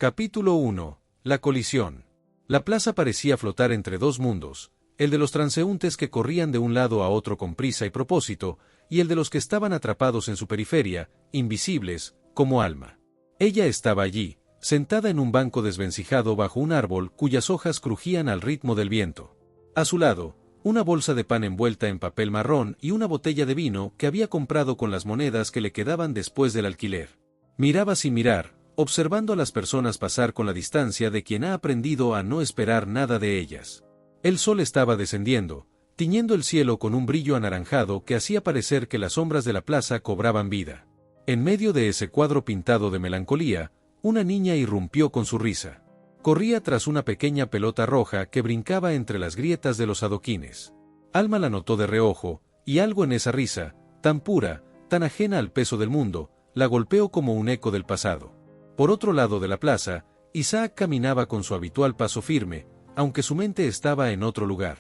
Capítulo 1. La colisión. La plaza parecía flotar entre dos mundos, el de los transeúntes que corrían de un lado a otro con prisa y propósito, y el de los que estaban atrapados en su periferia, invisibles, como Alma. Ella estaba allí, sentada en un banco desvencijado bajo un árbol cuyas hojas crujían al ritmo del viento. A su lado, una bolsa de pan envuelta en papel marrón y una botella de vino que había comprado con las monedas que le quedaban después del alquiler. Miraba sin mirar, observando a las personas pasar con la distancia de quien ha aprendido a no esperar nada de ellas. El sol estaba descendiendo, tiñendo el cielo con un brillo anaranjado que hacía parecer que las sombras de la plaza cobraban vida. En medio de ese cuadro pintado de melancolía, una niña irrumpió con su risa. Corría tras una pequeña pelota roja que brincaba entre las grietas de los adoquines. Alma la notó de reojo, y algo en esa risa, tan pura, tan ajena al peso del mundo, la golpeó como un eco del pasado. Por otro lado de la plaza, Isaac caminaba con su habitual paso firme, aunque su mente estaba en otro lugar.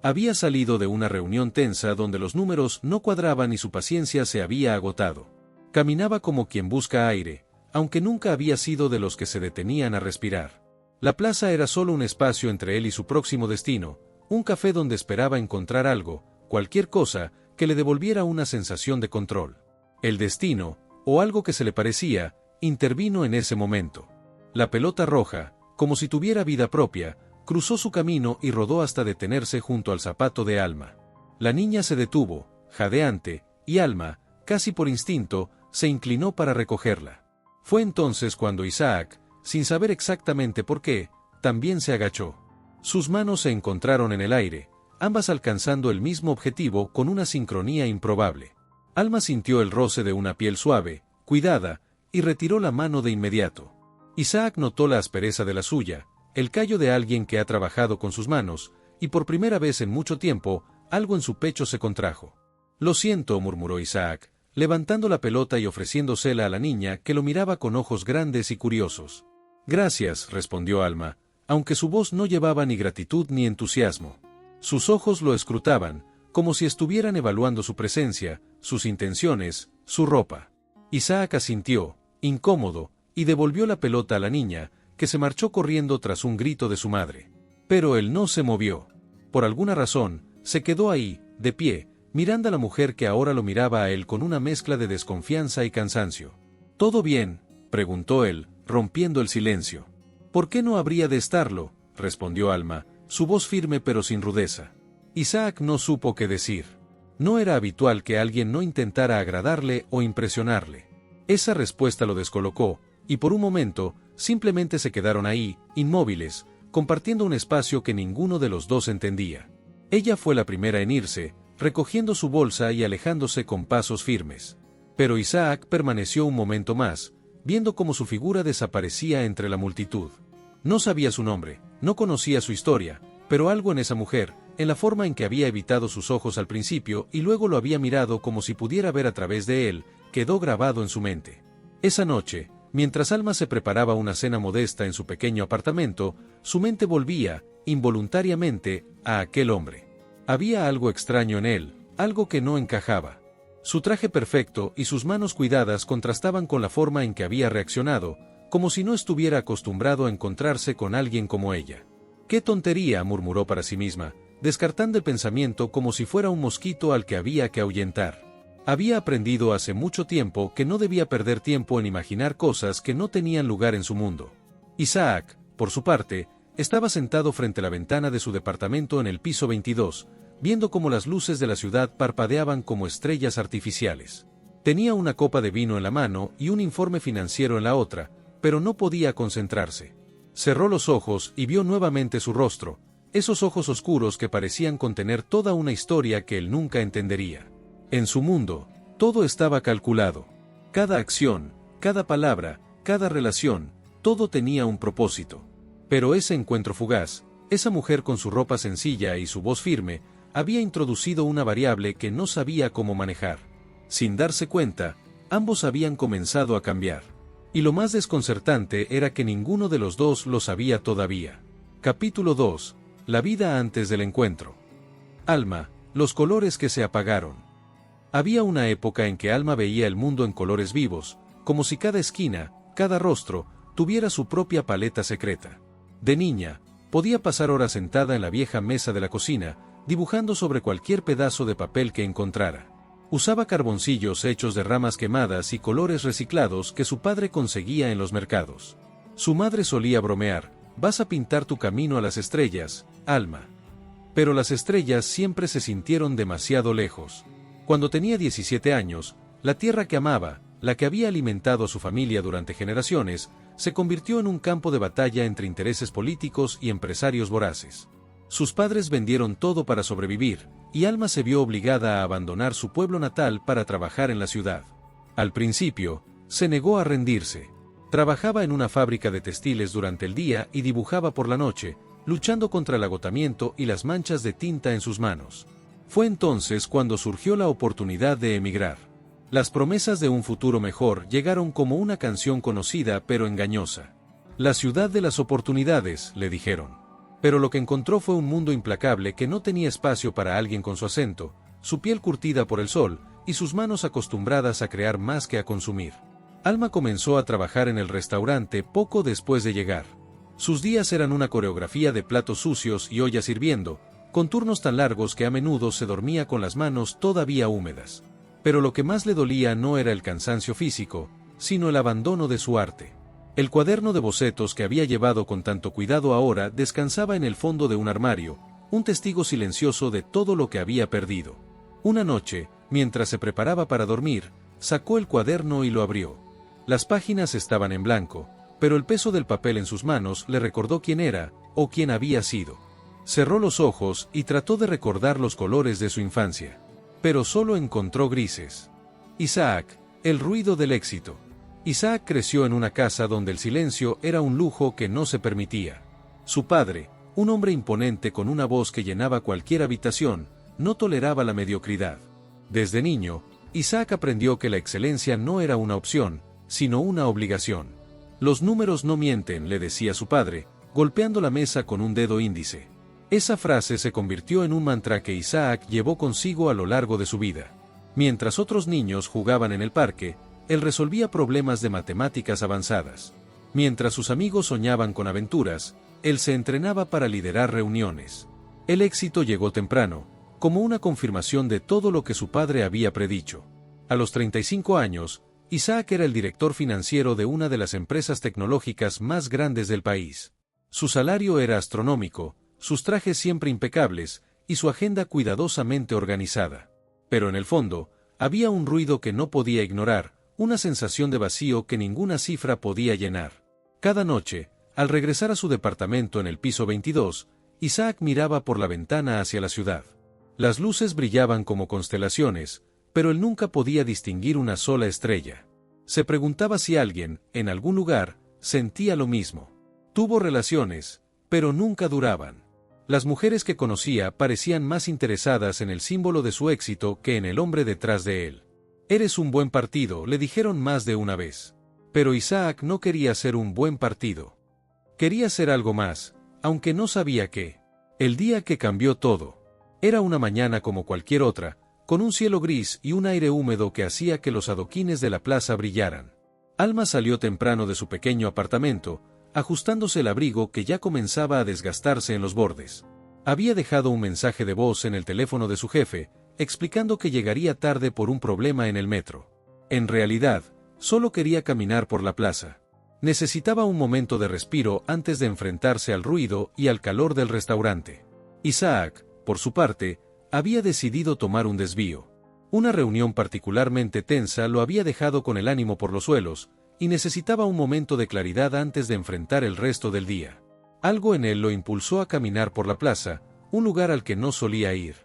Había salido de una reunión tensa donde los números no cuadraban y su paciencia se había agotado. Caminaba como quien busca aire, aunque nunca había sido de los que se detenían a respirar. La plaza era solo un espacio entre él y su próximo destino, un café donde esperaba encontrar algo, cualquier cosa, que le devolviera una sensación de control. El destino, o algo que se le parecía, intervino en ese momento. La pelota roja, como si tuviera vida propia, cruzó su camino y rodó hasta detenerse junto al zapato de Alma. La niña se detuvo, jadeante, y Alma, casi por instinto, se inclinó para recogerla. Fue entonces cuando Isaac, sin saber exactamente por qué, también se agachó. Sus manos se encontraron en el aire, ambas alcanzando el mismo objetivo con una sincronía improbable. Alma sintió el roce de una piel suave, cuidada, y retiró la mano de inmediato. Isaac notó la aspereza de la suya, el callo de alguien que ha trabajado con sus manos, y por primera vez en mucho tiempo, algo en su pecho se contrajo. «Lo siento», murmuró Isaac, levantando la pelota y ofreciéndosela a la niña que lo miraba con ojos grandes y curiosos. «Gracias», respondió Alma, aunque su voz no llevaba ni gratitud ni entusiasmo. Sus ojos lo escrutaban, como si estuvieran evaluando su presencia, sus intenciones, su ropa. Isaac asintió, incómodo, y devolvió la pelota a la niña, que se marchó corriendo tras un grito de su madre. Pero él no se movió. Por alguna razón, se quedó ahí, de pie, mirando a la mujer que ahora lo miraba a él con una mezcla de desconfianza y cansancio. «¿Todo bien?», preguntó él, rompiendo el silencio. «¿Por qué no habría de estarlo?», respondió Alma, su voz firme pero sin rudeza. Isaac no supo qué decir. No era habitual que alguien no intentara agradarle o impresionarle. Esa respuesta lo descolocó, y por un momento, simplemente se quedaron ahí, inmóviles, compartiendo un espacio que ninguno de los dos entendía. Ella fue la primera en irse, recogiendo su bolsa y alejándose con pasos firmes. Pero Isaac permaneció un momento más, viendo cómo su figura desaparecía entre la multitud. No sabía su nombre, no conocía su historia, pero algo en esa mujer, en la forma en que había evitado sus ojos al principio y luego lo había mirado como si pudiera ver a través de él, quedó grabado en su mente. Esa noche, mientras Alma se preparaba una cena modesta en su pequeño apartamento, su mente volvía, involuntariamente, a aquel hombre. Había algo extraño en él, algo que no encajaba. Su traje perfecto y sus manos cuidadas contrastaban con la forma en que había reaccionado, como si no estuviera acostumbrado a encontrarse con alguien como ella. «¡Qué tontería!», murmuró para sí misma, descartando el pensamiento como si fuera un mosquito al que había que ahuyentar. Había aprendido hace mucho tiempo que no debía perder tiempo en imaginar cosas que no tenían lugar en su mundo. Isaac, por su parte, estaba sentado frente a la ventana de su departamento en el piso 22, viendo cómo las luces de la ciudad parpadeaban como estrellas artificiales. Tenía una copa de vino en la mano y un informe financiero en la otra, pero no podía concentrarse. Cerró los ojos y vio nuevamente su rostro, esos ojos oscuros que parecían contener toda una historia que él nunca entendería. En su mundo, todo estaba calculado. Cada acción, cada palabra, cada relación, todo tenía un propósito. Pero ese encuentro fugaz, esa mujer con su ropa sencilla y su voz firme, había introducido una variable que no sabía cómo manejar. Sin darse cuenta, ambos habían comenzado a cambiar. Y lo más desconcertante era que ninguno de los dos lo sabía todavía. Capítulo 2. La vida antes del encuentro. Alma, los colores que se apagaron. Había una época en que Alma veía el mundo en colores vivos, como si cada esquina, cada rostro, tuviera su propia paleta secreta. De niña, podía pasar horas sentada en la vieja mesa de la cocina, dibujando sobre cualquier pedazo de papel que encontrara. Usaba carboncillos hechos de ramas quemadas y colores reciclados que su padre conseguía en los mercados. Su madre solía bromear: «Vas a pintar tu camino a las estrellas, Alma». Pero las estrellas siempre se sintieron demasiado lejos. Cuando tenía 17 años, la tierra que amaba, la que había alimentado a su familia durante generaciones, se convirtió en un campo de batalla entre intereses políticos y empresarios voraces. Sus padres vendieron todo para sobrevivir, y Alma se vio obligada a abandonar su pueblo natal para trabajar en la ciudad. Al principio, se negó a rendirse. Trabajaba en una fábrica de textiles durante el día y dibujaba por la noche, luchando contra el agotamiento y las manchas de tinta en sus manos. Fue entonces cuando surgió la oportunidad de emigrar. Las promesas de un futuro mejor llegaron como una canción conocida pero engañosa. «La ciudad de las oportunidades», le dijeron. Pero lo que encontró fue un mundo implacable que no tenía espacio para alguien con su acento, su piel curtida por el sol, y sus manos acostumbradas a crear más que a consumir. Alma comenzó a trabajar en el restaurante poco después de llegar. Sus días eran una coreografía de platos sucios y ollas hirviendo, con turnos tan largos que a menudo se dormía con las manos todavía húmedas. Pero lo que más le dolía no era el cansancio físico, sino el abandono de su arte. El cuaderno de bocetos que había llevado con tanto cuidado ahora descansaba en el fondo de un armario, un testigo silencioso de todo lo que había perdido. Una noche, mientras se preparaba para dormir, sacó el cuaderno y lo abrió. Las páginas estaban en blanco, pero el peso del papel en sus manos le recordó quién era, o quién había sido. Cerró los ojos y trató de recordar los colores de su infancia. Pero solo encontró grises. Isaac, el ruido del éxito. Isaac creció en una casa donde el silencio era un lujo que no se permitía. Su padre, un hombre imponente con una voz que llenaba cualquier habitación, no toleraba la mediocridad. Desde niño, Isaac aprendió que la excelencia no era una opción, sino una obligación. «Los números no mienten», le decía su padre, golpeando la mesa con un dedo índice. Esa frase se convirtió en un mantra que Isaac llevó consigo a lo largo de su vida. Mientras otros niños jugaban en el parque, él resolvía problemas de matemáticas avanzadas. Mientras sus amigos soñaban con aventuras, él se entrenaba para liderar reuniones. El éxito llegó temprano, como una confirmación de todo lo que su padre había predicho. A los 35 años, Isaac era el director financiero de una de las empresas tecnológicas más grandes del país. Su salario era astronómico, sus trajes siempre impecables, y su agenda cuidadosamente organizada. Pero en el fondo, había un ruido que no podía ignorar, una sensación de vacío que ninguna cifra podía llenar. Cada noche, al regresar a su departamento en el piso 22, Isaac miraba por la ventana hacia la ciudad. Las luces brillaban como constelaciones, pero él nunca podía distinguir una sola estrella. Se preguntaba si alguien, en algún lugar, sentía lo mismo. Tuvo relaciones, pero nunca duraban. Las mujeres que conocía parecían más interesadas en el símbolo de su éxito que en el hombre detrás de él. «Eres un buen partido», le dijeron más de una vez. Pero Isaac no quería ser un buen partido. Quería ser algo más, aunque no sabía qué. El día que cambió todo. Era una mañana como cualquier otra, con un cielo gris y un aire húmedo que hacía que los adoquines de la plaza brillaran. Alma salió temprano de su pequeño apartamento, ajustándose el abrigo que ya comenzaba a desgastarse en los bordes. Había dejado un mensaje de voz en el teléfono de su jefe, explicando que llegaría tarde por un problema en el metro. En realidad, solo quería caminar por la plaza. Necesitaba un momento de respiro antes de enfrentarse al ruido y al calor del restaurante. Isaac, por su parte, había decidido tomar un desvío. Una reunión particularmente tensa lo había dejado con el ánimo por los suelos, y necesitaba un momento de claridad antes de enfrentar el resto del día. Algo en él lo impulsó a caminar por la plaza, un lugar al que no solía ir.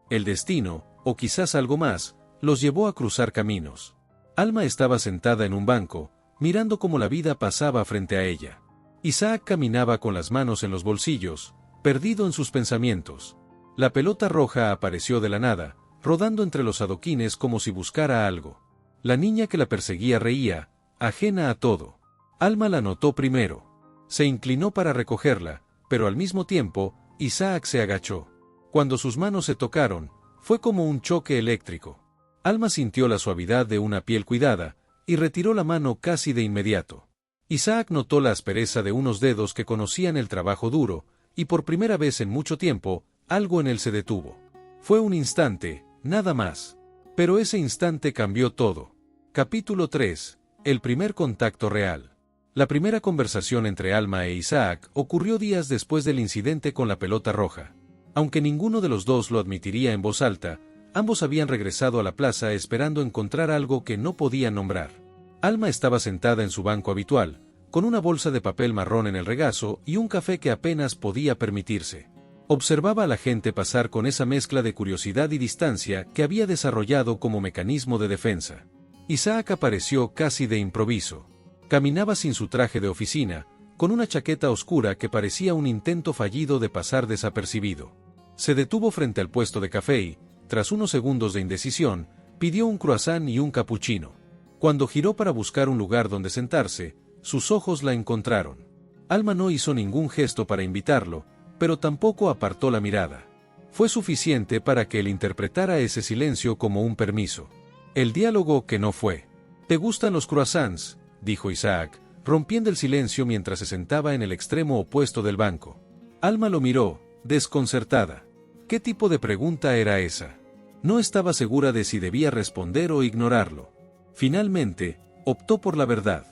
El destino, o quizás algo más, los llevó a cruzar caminos. Alma estaba sentada en un banco, mirando cómo la vida pasaba frente a ella. Isaac caminaba con las manos en los bolsillos, perdido en sus pensamientos. La pelota roja apareció de la nada, rodando entre los adoquines como si buscara algo. La niña que la perseguía reía, ajena a todo. Alma la notó primero. Se inclinó para recogerla, pero al mismo tiempo, Isaac se agachó. Cuando sus manos se tocaron, fue como un choque eléctrico. Alma sintió la suavidad de una piel cuidada, y retiró la mano casi de inmediato. Isaac notó la aspereza de unos dedos que conocían el trabajo duro, y por primera vez en mucho tiempo, algo en él se detuvo. Fue un instante, nada más. Pero ese instante cambió todo. Capítulo 3. El primer contacto real. La primera conversación entre Alma e Isaac ocurrió días después del incidente con la pelota roja. Aunque ninguno de los dos lo admitiría en voz alta, ambos habían regresado a la plaza esperando encontrar algo que no podían nombrar. Alma estaba sentada en su banco habitual, con una bolsa de papel marrón en el regazo y un café que apenas podía permitirse. Observaba a la gente pasar con esa mezcla de curiosidad y distancia que había desarrollado como mecanismo de defensa. Isaac apareció casi de improviso. Caminaba sin su traje de oficina, con una chaqueta oscura que parecía un intento fallido de pasar desapercibido. Se detuvo frente al puesto de café y, tras unos segundos de indecisión, pidió un croissant y un capuchino. Cuando giró para buscar un lugar donde sentarse, sus ojos la encontraron. Alma no hizo ningún gesto para invitarlo, pero tampoco apartó la mirada. Fue suficiente para que él interpretara ese silencio como un permiso. El diálogo que no fue. «¿Te gustan los croissants?», dijo Isaac, rompiendo el silencio mientras se sentaba en el extremo opuesto del banco. Alma lo miró, desconcertada. ¿Qué tipo de pregunta era esa? No estaba segura de si debía responder o ignorarlo. Finalmente, optó por la verdad.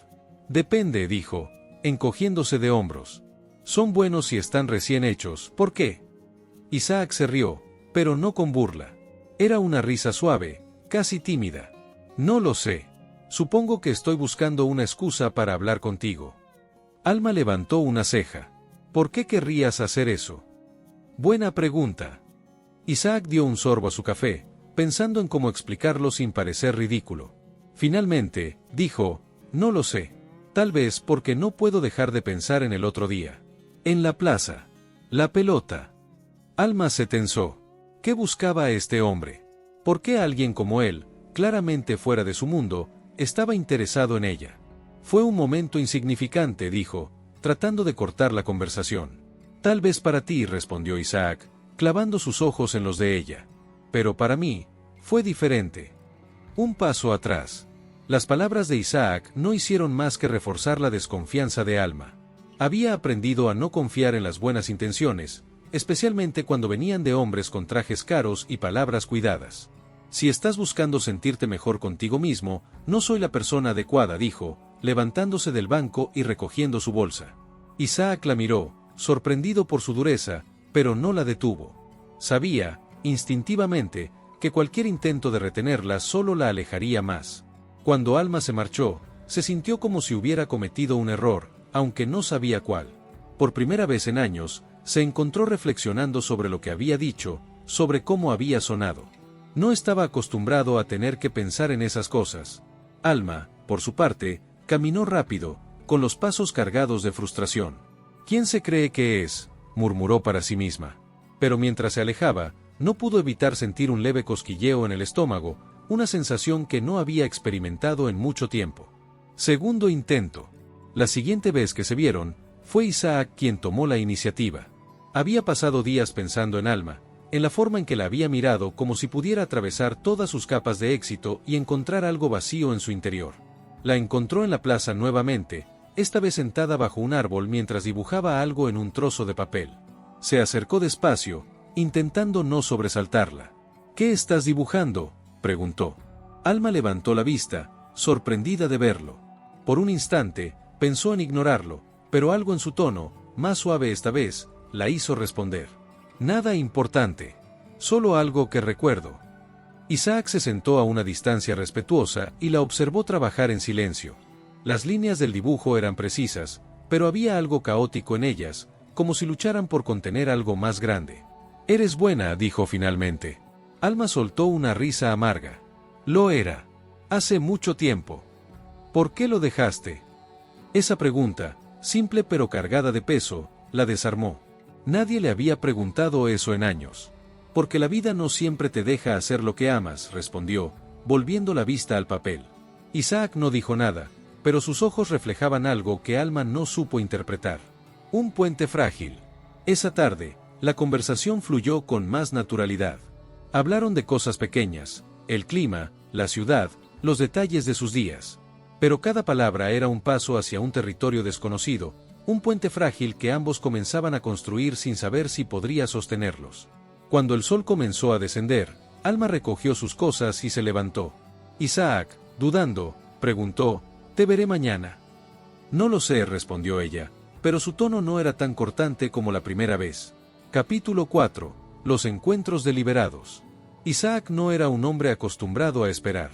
«Depende», dijo, encogiéndose de hombros. «Son buenos si están recién hechos, ¿por qué?». Isaac se rió, pero no con burla. Era una risa suave, casi tímida. «No lo sé. Supongo que estoy buscando una excusa para hablar contigo». Alma levantó una ceja. «¿Por qué querrías hacer eso?». «Buena pregunta». Isaac dio un sorbo a su café, pensando en cómo explicarlo sin parecer ridículo. Finalmente, dijo, «No lo sé. Tal vez porque no puedo dejar de pensar en el otro día. En la plaza. La pelota». Alma se tensó. ¿Qué buscaba este hombre? ¿Por qué alguien como él, claramente fuera de su mundo, estaba interesado en ella? «Fue un momento insignificante», dijo, tratando de cortar la conversación. «Tal vez para ti», respondió Isaac, clavando sus ojos en los de ella. «Pero para mí, fue diferente». Un paso atrás. Las palabras de Isaac no hicieron más que reforzar la desconfianza de Alma. Había aprendido a no confiar en las buenas intenciones, especialmente cuando venían de hombres con trajes caros y palabras cuidadas. «Si estás buscando sentirte mejor contigo mismo, no soy la persona adecuada», dijo, levantándose del banco y recogiendo su bolsa. Isaac la miró, sorprendido por su dureza, pero no la detuvo. Sabía, instintivamente, que cualquier intento de retenerla solo la alejaría más. Cuando Alma se marchó, se sintió como si hubiera cometido un error, aunque no sabía cuál. Por primera vez en años, se encontró reflexionando sobre lo que había dicho, sobre cómo había sonado. No estaba acostumbrado a tener que pensar en esas cosas. Alma, por su parte, caminó rápido, con los pasos cargados de frustración. «¿Quién se cree que es?», murmuró para sí misma. Pero mientras se alejaba, no pudo evitar sentir un leve cosquilleo en el estómago, una sensación que no había experimentado en mucho tiempo. Segundo intento. La siguiente vez que se vieron, fue Isaac quien tomó la iniciativa. Había pasado días pensando en Alma, en la forma en que la había mirado como si pudiera atravesar todas sus capas de éxito y encontrar algo vacío en su interior. La encontró en la plaza nuevamente, esta vez sentada bajo un árbol mientras dibujaba algo en un trozo de papel. Se acercó despacio, intentando no sobresaltarla. «¿Qué estás dibujando?», preguntó. Alma levantó la vista, sorprendida de verlo. Por un instante, pensó en ignorarlo, pero algo en su tono, más suave esta vez, la hizo responder. «Nada importante. Solo algo que recuerdo». Isaac se sentó a una distancia respetuosa y la observó trabajar en silencio. Las líneas del dibujo eran precisas, pero había algo caótico en ellas, como si lucharan por contener algo más grande. «Eres buena», dijo finalmente. Alma soltó una risa amarga. «Lo era. Hace mucho tiempo». «¿Por qué lo dejaste?». Esa pregunta, simple pero cargada de peso, la desarmó. Nadie le había preguntado eso en años. «Porque la vida no siempre te deja hacer lo que amas», respondió, volviendo la vista al papel. Isaac no dijo nada, pero sus ojos reflejaban algo que Alma no supo interpretar. Un puente frágil. Esa tarde, la conversación fluyó con más naturalidad. Hablaron de cosas pequeñas, el clima, la ciudad, los detalles de sus días. Pero cada palabra era un paso hacia un territorio desconocido, un puente frágil que ambos comenzaban a construir sin saber si podría sostenerlos. Cuando el sol comenzó a descender, Alma recogió sus cosas y se levantó. Isaac, dudando, preguntó, «¿Te veré mañana?» «No lo sé», respondió ella, pero su tono no era tan cortante como la primera vez. Capítulo 4. Los encuentros deliberados. Isaac no era un hombre acostumbrado a esperar.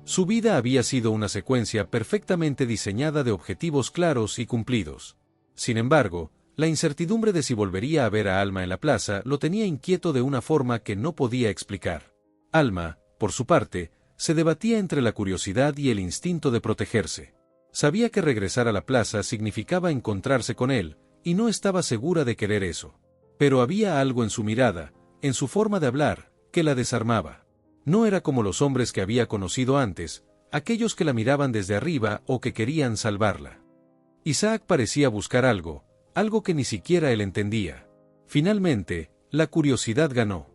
Su vida había sido una secuencia perfectamente diseñada de objetivos claros y cumplidos. Sin embargo, la incertidumbre de si volvería a ver a Alma en la plaza lo tenía inquieto de una forma que no podía explicar. Alma, por su parte, se debatía entre la curiosidad y el instinto de protegerse. Sabía que regresar a la plaza significaba encontrarse con él, y no estaba segura de querer eso. Pero había algo en su mirada, en su forma de hablar, que la desarmaba. No era como los hombres que había conocido antes, aquellos que la miraban desde arriba o que querían salvarla. Isaac parecía buscar algo que ni siquiera él entendía. Finalmente, la curiosidad ganó.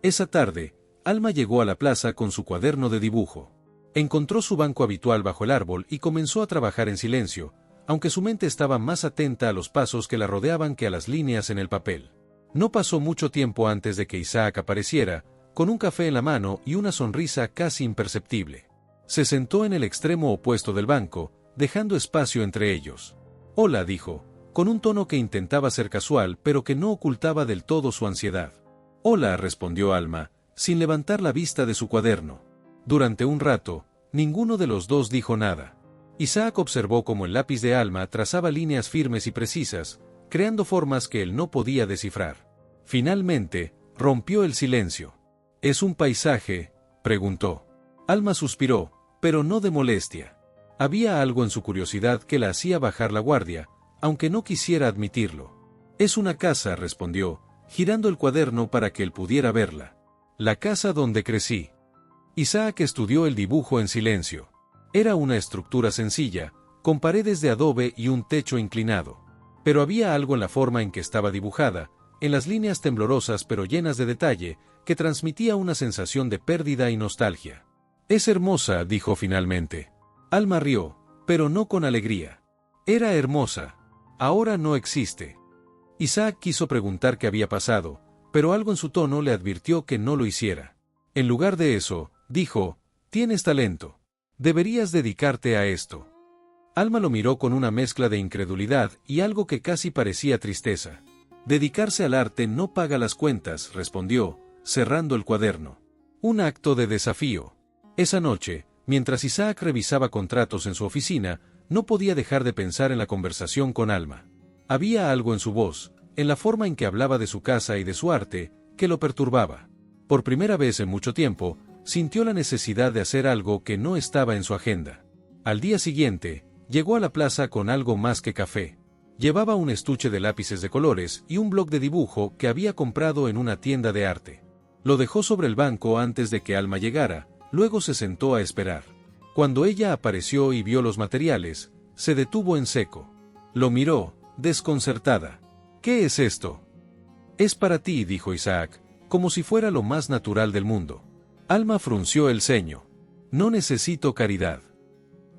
Esa tarde, Alma llegó a la plaza con su cuaderno de dibujo. Encontró su banco habitual bajo el árbol y comenzó a trabajar en silencio, aunque su mente estaba más atenta a los pasos que la rodeaban que a las líneas en el papel. No pasó mucho tiempo antes de que Isaac apareciera, con un café en la mano y una sonrisa casi imperceptible. Se sentó en el extremo opuesto del banco, dejando espacio entre ellos. «Hola», dijo, con un tono que intentaba ser casual pero que no ocultaba del todo su ansiedad. «Hola», respondió Alma, sin levantar la vista de su cuaderno. Durante un rato, ninguno de los dos dijo nada. Isaac observó cómo el lápiz de Alma trazaba líneas firmes y precisas, creando formas que él no podía descifrar. Finalmente, rompió el silencio. «¿Es un paisaje?», preguntó. Alma suspiró, pero no de molestia. Había algo en su curiosidad que la hacía bajar la guardia, aunque no quisiera admitirlo. «Es una casa», respondió, girando el cuaderno para que él pudiera verla. «La casa donde crecí». Isaac estudió el dibujo en silencio. Era una estructura sencilla, con paredes de adobe y un techo inclinado. Pero había algo en la forma en que estaba dibujada, en las líneas temblorosas pero llenas de detalle, que transmitía una sensación de pérdida y nostalgia. «Es hermosa», dijo finalmente. Alma rió, pero no con alegría. Era hermosa. Ahora no existe. Isaac quiso preguntar qué había pasado, pero algo en su tono le advirtió que no lo hiciera. En lugar de eso, dijo, «Tienes talento. Deberías dedicarte a esto». Alma lo miró con una mezcla de incredulidad y algo que casi parecía tristeza. «Dedicarse al arte no paga las cuentas», respondió, cerrando el cuaderno. «Un acto de desafío». Esa noche, mientras Isaac revisaba contratos en su oficina, no podía dejar de pensar en la conversación con Alma. Había algo en su voz, en la forma en que hablaba de su casa y de su arte, que lo perturbaba. Por primera vez en mucho tiempo, sintió la necesidad de hacer algo que no estaba en su agenda. Al día siguiente, llegó a la plaza con algo más que café. Llevaba un estuche de lápices de colores y un bloc de dibujo que había comprado en una tienda de arte. Lo dejó sobre el banco antes de que Alma llegara, luego se sentó a esperar. Cuando ella apareció y vio los materiales, se detuvo en seco. Lo miró, desconcertada. «¿Qué es esto?» «Es para ti», dijo Isaac, como si fuera lo más natural del mundo. Alma frunció el ceño. «No necesito caridad».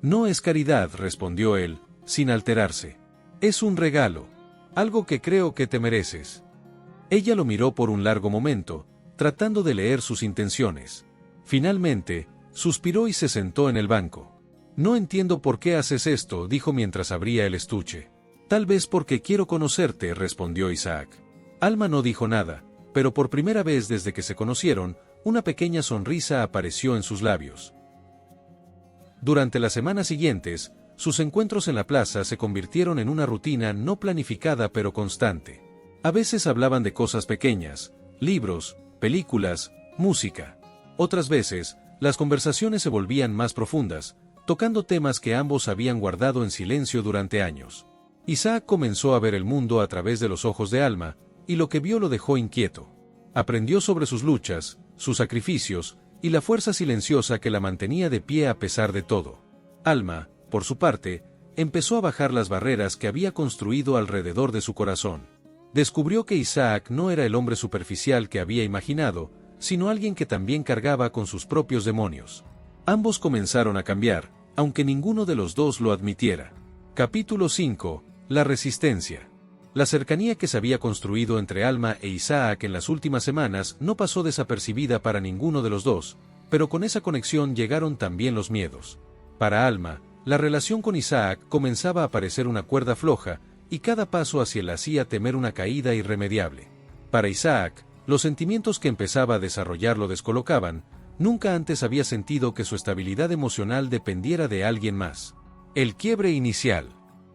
«No es caridad», respondió él, sin alterarse. «Es un regalo. Algo que creo que te mereces». Ella lo miró por un largo momento, tratando de leer sus intenciones. Finalmente, suspiró y se sentó en el banco. «No entiendo por qué haces esto», dijo mientras abría el estuche. «Tal vez porque quiero conocerte», respondió Isaac. Alma no dijo nada, pero por primera vez desde que se conocieron, una pequeña sonrisa apareció en sus labios. Durante las semanas siguientes, sus encuentros en la plaza se convirtieron en una rutina no planificada pero constante. A veces hablaban de cosas pequeñas, libros, películas, música. Otras veces, las conversaciones se volvían más profundas, tocando temas que ambos habían guardado en silencio durante años. Isaac comenzó a ver el mundo a través de los ojos de Alma, y lo que vio lo dejó inquieto. Aprendió sobre sus luchas, sus sacrificios, y la fuerza silenciosa que la mantenía de pie a pesar de todo. Alma, por su parte, empezó a bajar las barreras que había construido alrededor de su corazón. Descubrió que Isaac no era el hombre superficial que había imaginado, sino alguien que también cargaba con sus propios demonios. Ambos comenzaron a cambiar, aunque ninguno de los dos lo admitiera. Capítulo 5. La resistencia. La cercanía que se había construido entre Alma e Isaac en las últimas semanas no pasó desapercibida para ninguno de los dos, pero con esa conexión llegaron también los miedos. Para Alma, la relación con Isaac comenzaba a parecer una cuerda floja, y cada paso hacia él hacía temer una caída irremediable. Para Isaac, los sentimientos que empezaba a desarrollar lo descolocaban. Nunca antes había sentido que su estabilidad emocional dependiera de alguien más. El quiebre inicial.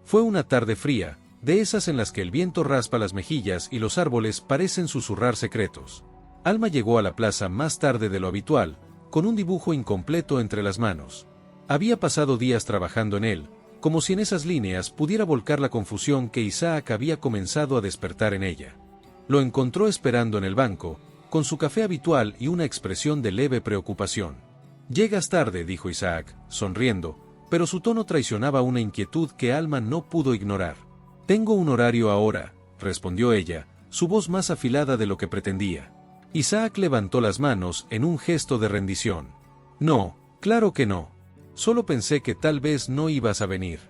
Fue una tarde fría, de esas en las que el viento raspa las mejillas y los árboles parecen susurrar secretos. Alma llegó a la plaza más tarde de lo habitual, con un dibujo incompleto entre las manos. Había pasado días trabajando en él, como si en esas líneas pudiera volcar la confusión que Isaac había comenzado a despertar en ella. Lo encontró esperando en el banco, con su café habitual y una expresión de leve preocupación. «Llegas tarde», dijo Isaac, sonriendo, pero su tono traicionaba una inquietud que Alma no pudo ignorar. «Tengo un horario ahora», respondió ella, su voz más afilada de lo que pretendía. Isaac levantó las manos en un gesto de rendición. «No, claro que no. Solo pensé que tal vez no ibas a venir».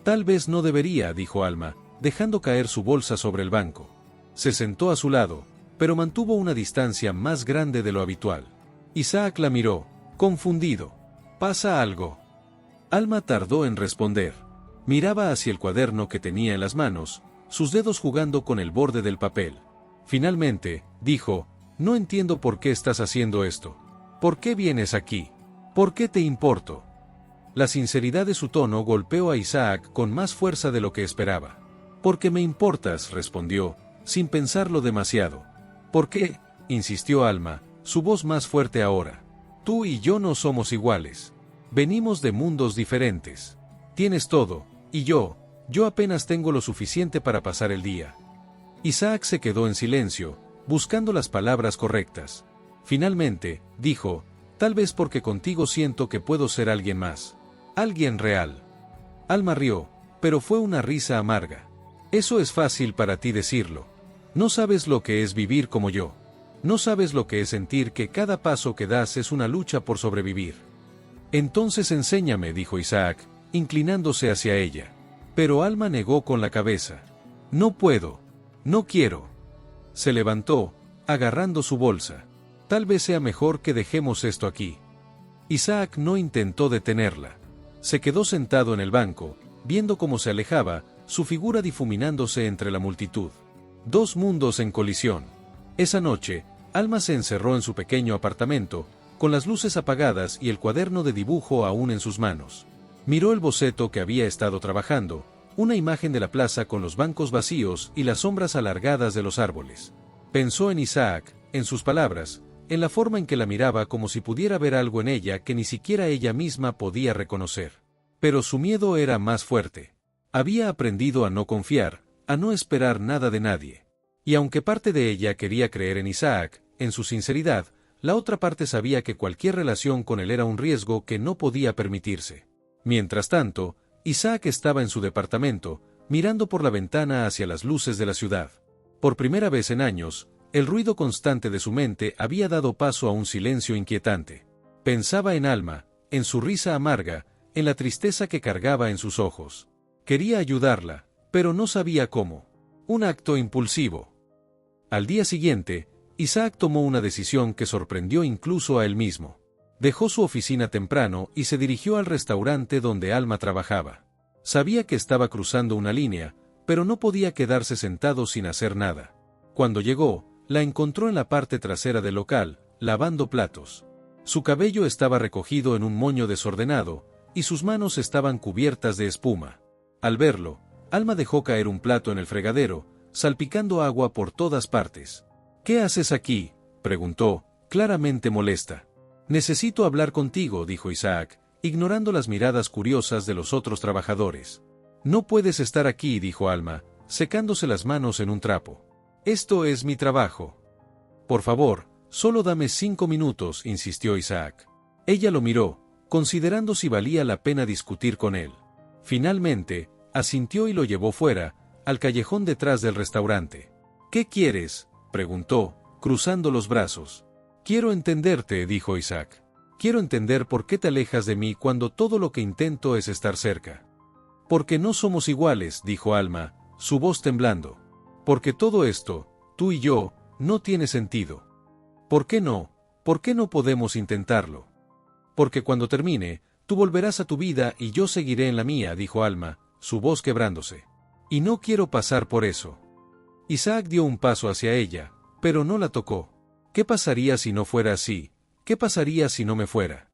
«Tal vez no debería», dijo Alma, dejando caer su bolsa sobre el banco. Se sentó a su lado, pero mantuvo una distancia más grande de lo habitual. Isaac la miró, confundido. «¿Pasa algo?». Alma tardó en responder. Miraba hacia el cuaderno que tenía en las manos, sus dedos jugando con el borde del papel. Finalmente, dijo: «No entiendo por qué estás haciendo esto. ¿Por qué vienes aquí? ¿Por qué te importo?». La sinceridad de su tono golpeó a Isaac con más fuerza de lo que esperaba. «Porque me importas», respondió, sin pensarlo demasiado. «¿Por qué?», insistió Alma, su voz más fuerte ahora. «Tú y yo no somos iguales. Venimos de mundos diferentes. Tienes todo, y yo apenas tengo lo suficiente para pasar el día». Isaac se quedó en silencio, buscando las palabras correctas. Finalmente, dijo: «Tal vez porque contigo siento que puedo ser alguien más. Alguien real». Alma rió, pero fue una risa amarga. «Eso es fácil para ti decirlo. No sabes lo que es vivir como yo. No sabes lo que es sentir que cada paso que das es una lucha por sobrevivir». «Entonces enséñame», dijo Isaac, inclinándose hacia ella. Pero Alma negó con la cabeza. «No puedo. No quiero». Se levantó, agarrando su bolsa. «Tal vez sea mejor que dejemos esto aquí». Isaac no intentó detenerla. Se quedó sentado en el banco, viendo cómo se alejaba, su figura difuminándose entre la multitud. Dos mundos en colisión. Esa noche, Alma se encerró en su pequeño apartamento, con las luces apagadas y el cuaderno de dibujo aún en sus manos. Miró el boceto que había estado trabajando, una imagen de la plaza con los bancos vacíos y las sombras alargadas de los árboles. Pensó en Isaac, en sus palabras, en la forma en que la miraba como si pudiera ver algo en ella que ni siquiera ella misma podía reconocer. Pero su miedo era más fuerte. Había aprendido a no confiar, a no esperar nada de nadie. Y aunque parte de ella quería creer en Isaac, en su sinceridad, la otra parte sabía que cualquier relación con él era un riesgo que no podía permitirse. Mientras tanto, Isaac estaba en su departamento, mirando por la ventana hacia las luces de la ciudad. Por primera vez en años, el ruido constante de su mente había dado paso a un silencio inquietante. Pensaba en Alma, en su risa amarga, en la tristeza que cargaba en sus ojos. Quería ayudarla, pero no sabía cómo. Un acto impulsivo. Al día siguiente, Isaac tomó una decisión que sorprendió incluso a él mismo. Dejó su oficina temprano y se dirigió al restaurante donde Alma trabajaba. Sabía que estaba cruzando una línea, pero no podía quedarse sentado sin hacer nada. Cuando llegó, la encontró en la parte trasera del local, lavando platos. Su cabello estaba recogido en un moño desordenado, y sus manos estaban cubiertas de espuma. Al verlo, Alma dejó caer un plato en el fregadero, salpicando agua por todas partes. «¿Qué haces aquí?», preguntó, claramente molesta. «Necesito hablar contigo», dijo Isaac, ignorando las miradas curiosas de los otros trabajadores. «No puedes estar aquí», dijo Alma, secándose las manos en un trapo. «Esto es mi trabajo». «Por favor, solo dame 5 minutos», insistió Isaac. Ella lo miró, considerando si valía la pena discutir con él. Finalmente, asintió y lo llevó fuera, al callejón detrás del restaurante. «¿Qué quieres?», preguntó, cruzando los brazos. «Quiero entenderte», dijo Isaac. Quiero entender por qué te alejas de mí cuando todo lo que intento es estar cerca. Porque no somos iguales, dijo Alma, su voz temblando. Porque todo esto, tú y yo, no tiene sentido. ¿Por qué no? ¿Por qué no podemos intentarlo? Porque cuando termine, tú volverás a tu vida y yo seguiré en la mía, dijo Alma, su voz quebrándose. Y no quiero pasar por eso. Isaac dio un paso hacia ella, pero no la tocó. ¿Qué pasaría si no fuera así? ¿Qué pasaría si no me fuera?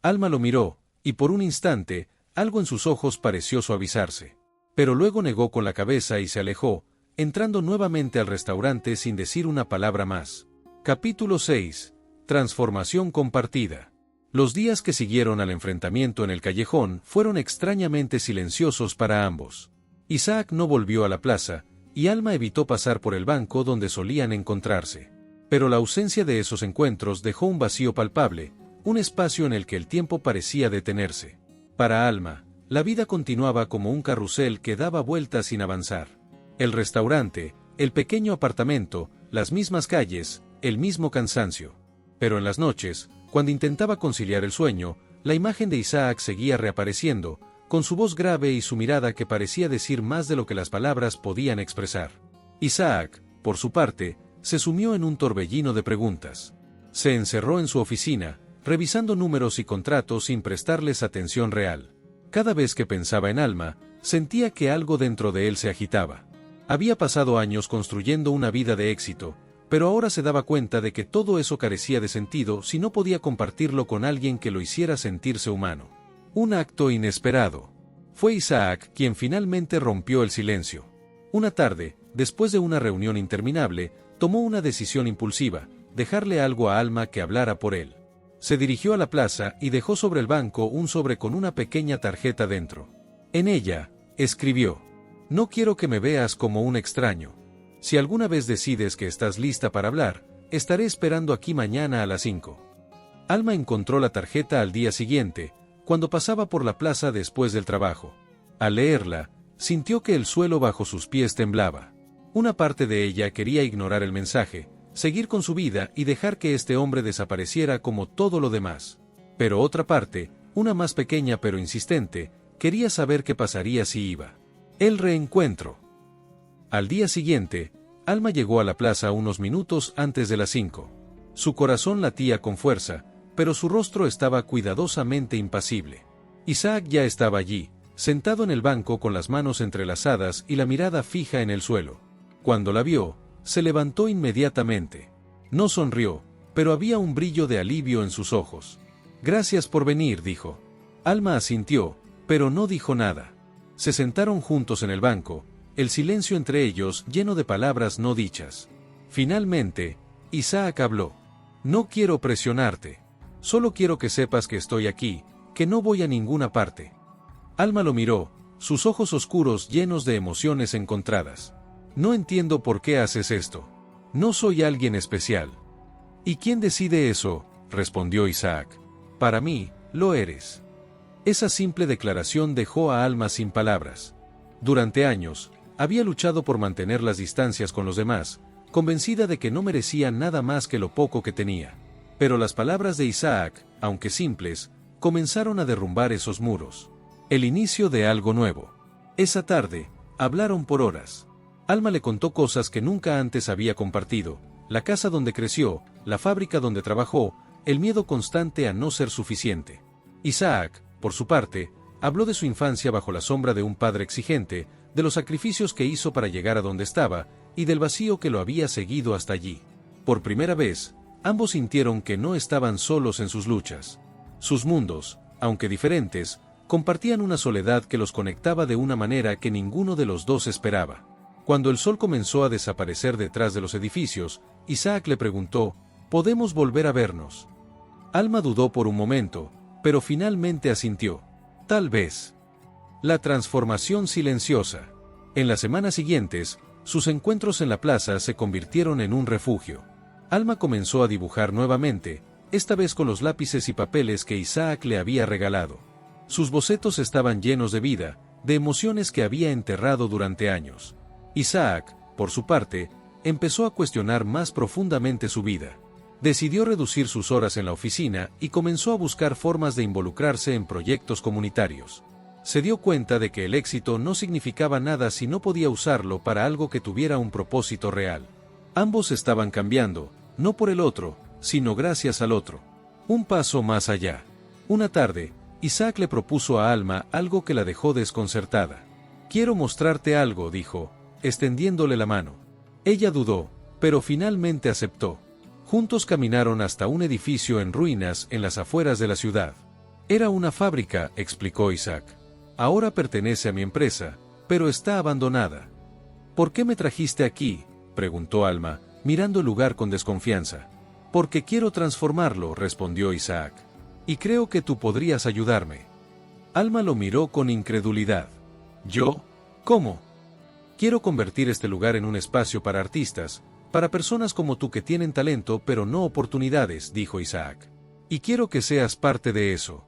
Alma lo miró, y por un instante, algo en sus ojos pareció suavizarse. Pero luego negó con la cabeza y se alejó, entrando nuevamente al restaurante sin decir una palabra más. Capítulo 6. Transformación compartida. Los días que siguieron al enfrentamiento en el callejón fueron extrañamente silenciosos para ambos. Isaac no volvió a la plaza, y Alma evitó pasar por el banco donde solían encontrarse. Pero la ausencia de esos encuentros dejó un vacío palpable, un espacio en el que el tiempo parecía detenerse. Para Alma, la vida continuaba como un carrusel que daba vueltas sin avanzar. El restaurante, el pequeño apartamento, las mismas calles, el mismo cansancio. Pero en las noches, cuando intentaba conciliar el sueño, la imagen de Isaac seguía reapareciendo, con su voz grave y su mirada que parecía decir más de lo que las palabras podían expresar. Isaac, por su parte, se sumió en un torbellino de preguntas. Se encerró en su oficina, revisando números y contratos sin prestarles atención real. Cada vez que pensaba en Alma, sentía que algo dentro de él se agitaba. Había pasado años construyendo una vida de éxito, pero ahora se daba cuenta de que todo eso carecía de sentido si no podía compartirlo con alguien que lo hiciera sentirse humano. Un acto inesperado. Fue Isaac quien finalmente rompió el silencio. Una tarde, después de una reunión interminable, tomó una decisión impulsiva, dejarle algo a Alma que hablara por él. Se dirigió a la plaza y dejó sobre el banco un sobre con una pequeña tarjeta dentro. En ella, escribió: «No quiero que me veas como un extraño. Si alguna vez decides que estás lista para hablar, estaré esperando aquí mañana a las 5». Alma encontró la tarjeta al día siguiente, cuando pasaba por la plaza después del trabajo. Al leerla, sintió que el suelo bajo sus pies temblaba. Una parte de ella quería ignorar el mensaje, seguir con su vida y dejar que este hombre desapareciera como todo lo demás. Pero otra parte, una más pequeña pero insistente, quería saber qué pasaría si iba. El reencuentro. Al día siguiente, Alma llegó a la plaza unos minutos antes de las 5. Su corazón latía con fuerza, pero su rostro estaba cuidadosamente impasible. Isaac ya estaba allí, sentado en el banco con las manos entrelazadas y la mirada fija en el suelo. Cuando la vio, se levantó inmediatamente. No sonrió, pero había un brillo de alivio en sus ojos. «Gracias por venir», dijo. Alma asintió, pero no dijo nada. Se sentaron juntos en el banco, el silencio entre ellos lleno de palabras no dichas. Finalmente, Isaac habló. «No quiero presionarte. Solo quiero que sepas que estoy aquí, que no voy a ninguna parte». Alma lo miró, sus ojos oscuros llenos de emociones encontradas. «No entiendo por qué haces esto. No soy alguien especial». «¿Y quién decide eso?», respondió Isaac. «Para mí, lo eres». Esa simple declaración dejó a Alma sin palabras. Durante años, había luchado por mantener las distancias con los demás, convencida de que no merecía nada más que lo poco que tenía. Pero las palabras de Isaac, aunque simples, comenzaron a derrumbar esos muros. El inicio de algo nuevo. Esa tarde, hablaron por horas. Alma le contó cosas que nunca antes había compartido: la casa donde creció, la fábrica donde trabajó, el miedo constante a no ser suficiente. Isaac, por su parte, habló de su infancia bajo la sombra de un padre exigente, de los sacrificios que hizo para llegar a donde estaba, y del vacío que lo había seguido hasta allí. Por primera vez, ambos sintieron que no estaban solos en sus luchas. Sus mundos, aunque diferentes, compartían una soledad que los conectaba de una manera que ninguno de los dos esperaba. Cuando el sol comenzó a desaparecer detrás de los edificios, Isaac le preguntó: «¿Podemos volver a vernos?». Alma dudó por un momento, pero finalmente asintió. «Tal vez». La transformación silenciosa. En las semanas siguientes, sus encuentros en la plaza se convirtieron en un refugio. Alma comenzó a dibujar nuevamente, esta vez con los lápices y papeles que Isaac le había regalado. Sus bocetos estaban llenos de vida, de emociones que había enterrado durante años. Isaac, por su parte, empezó a cuestionar más profundamente su vida. Decidió reducir sus horas en la oficina y comenzó a buscar formas de involucrarse en proyectos comunitarios. Se dio cuenta de que el éxito no significaba nada si no podía usarlo para algo que tuviera un propósito real. Ambos estaban cambiando, no por el otro, sino gracias al otro. Un paso más allá. Una tarde, Isaac le propuso a Alma algo que la dejó desconcertada. «Quiero mostrarte algo», dijo, extendiéndole la mano. Ella dudó, pero finalmente aceptó. Juntos caminaron hasta un edificio en ruinas en las afueras de la ciudad. «Era una fábrica», explicó Isaac. «Ahora pertenece a mi empresa, pero está abandonada». «¿Por qué me trajiste aquí?», preguntó Alma, mirando el lugar con desconfianza. «Porque quiero transformarlo», respondió Isaac. «Y creo que tú podrías ayudarme». Alma lo miró con incredulidad. «¿Yo? ¿Cómo?» «Quiero convertir este lugar en un espacio para artistas, para personas como tú que tienen talento pero no oportunidades», dijo Isaac. «Y quiero que seas parte de eso».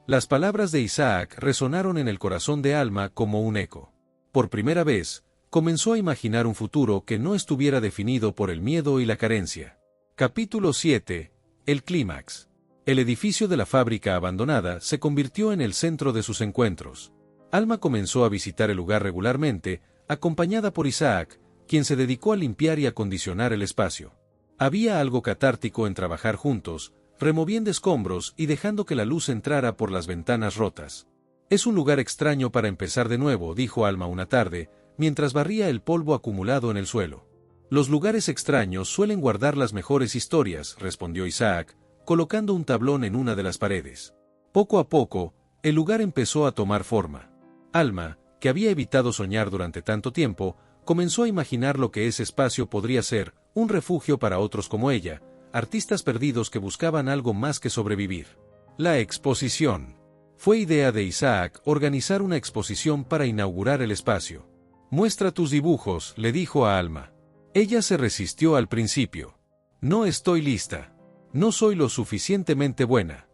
Las palabras de Isaac resonaron en el corazón de Alma como un eco. Por primera vez, comenzó a imaginar un futuro que no estuviera definido por el miedo y la carencia. Capítulo 7. El clímax. El edificio de la fábrica abandonada se convirtió en el centro de sus encuentros. Alma comenzó a visitar el lugar regularmente, acompañada por Isaac, quien se dedicó a limpiar y acondicionar el espacio. Había algo catártico en trabajar juntos, removiendo escombros y dejando que la luz entrara por las ventanas rotas. «Es un lugar extraño para empezar de nuevo», dijo Alma una tarde, mientras barría el polvo acumulado en el suelo. «Los lugares extraños suelen guardar las mejores historias», respondió Isaac, colocando un tablón en una de las paredes. Poco a poco, el lugar empezó a tomar forma. Alma, que había evitado soñar durante tanto tiempo, comenzó a imaginar lo que ese espacio podría ser, un refugio para otros como ella, artistas perdidos que buscaban algo más que sobrevivir. La exposición. Fue idea de Isaac organizar una exposición para inaugurar el espacio. «Muestra tus dibujos», le dijo a Alma. Ella se resistió al principio. «No estoy lista. No soy lo suficientemente buena».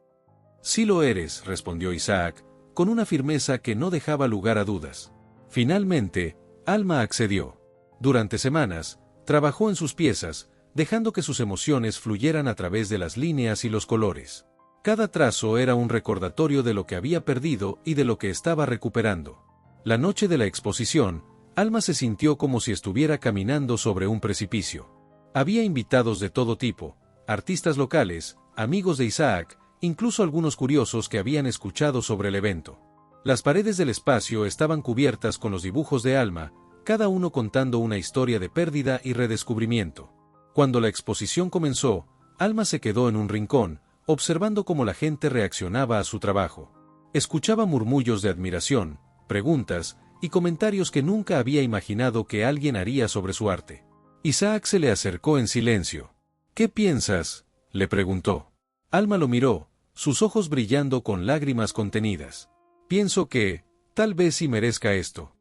«Sí lo eres», respondió Isaac, con una firmeza que no dejaba lugar a dudas. Finalmente, Alma accedió. Durante semanas, trabajó en sus piezas, dejando que sus emociones fluyeran a través de las líneas y los colores. Cada trazo era un recordatorio de lo que había perdido y de lo que estaba recuperando. La noche de la exposición, Alma se sintió como si estuviera caminando sobre un precipicio. Había invitados de todo tipo, artistas locales, amigos de Isaac, incluso algunos curiosos que habían escuchado sobre el evento. Las paredes del espacio estaban cubiertas con los dibujos de Alma, cada uno contando una historia de pérdida y redescubrimiento. Cuando la exposición comenzó, Alma se quedó en un rincón, observando cómo la gente reaccionaba a su trabajo. Escuchaba murmullos de admiración, preguntas y comentarios que nunca había imaginado que alguien haría sobre su arte. Isaac se le acercó en silencio. «¿Qué piensas?», le preguntó. Alma lo miró, sus ojos brillando con lágrimas contenidas. «Pienso que, tal vez sí merezca esto».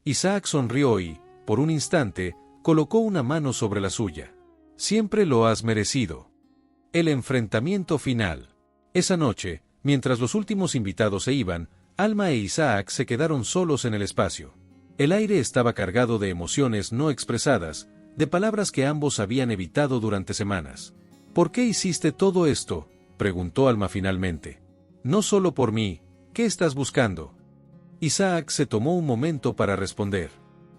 Isaac sonrió y, por un instante, colocó una mano sobre la suya. «Siempre lo has merecido». El enfrentamiento final. Esa noche, mientras los últimos invitados se iban, Alma e Isaac se quedaron solos en el espacio. El aire estaba cargado de emociones no expresadas, de palabras que ambos habían evitado durante semanas. «¿Por qué hiciste todo esto?», preguntó Alma finalmente. «No solo por mí, ¿qué estás buscando?». Isaac se tomó un momento para responder.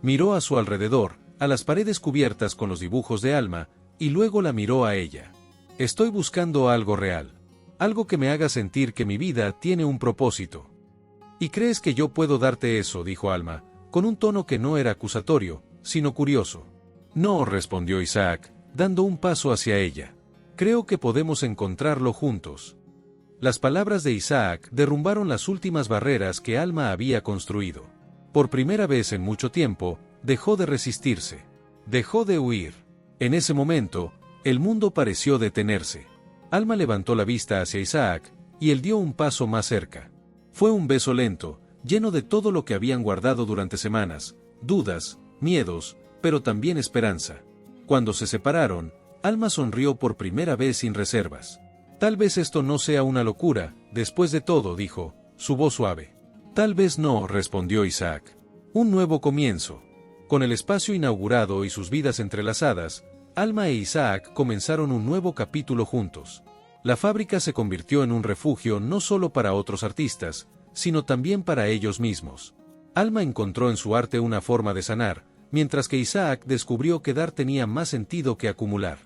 Miró a su alrededor, a las paredes cubiertas con los dibujos de Alma, y luego la miró a ella. «Estoy buscando algo real. Algo que me haga sentir que mi vida tiene un propósito». «¿Y crees que yo puedo darte eso?», dijo Alma, con un tono que no era acusatorio, sino curioso. «No», respondió Isaac, dando un paso hacia ella. «Creo que podemos encontrarlo juntos». Las palabras de Isaac derrumbaron las últimas barreras que Alma había construido. Por primera vez en mucho tiempo, dejó de resistirse. Dejó de huir. En ese momento, el mundo pareció detenerse. Alma levantó la vista hacia Isaac, y él dio un paso más cerca. Fue un beso lento, lleno de todo lo que habían guardado durante semanas, dudas, miedos, pero también esperanza. Cuando se separaron, Alma sonrió por primera vez sin reservas. «Tal vez esto no sea una locura, después de todo», dijo, su voz suave. «Tal vez no», respondió Isaac. «Un nuevo comienzo». Con el espacio inaugurado y sus vidas entrelazadas, Alma e Isaac comenzaron un nuevo capítulo juntos. La fábrica se convirtió en un refugio no solo para otros artistas, sino también para ellos mismos. Alma encontró en su arte una forma de sanar, mientras que Isaac descubrió que dar tenía más sentido que acumular.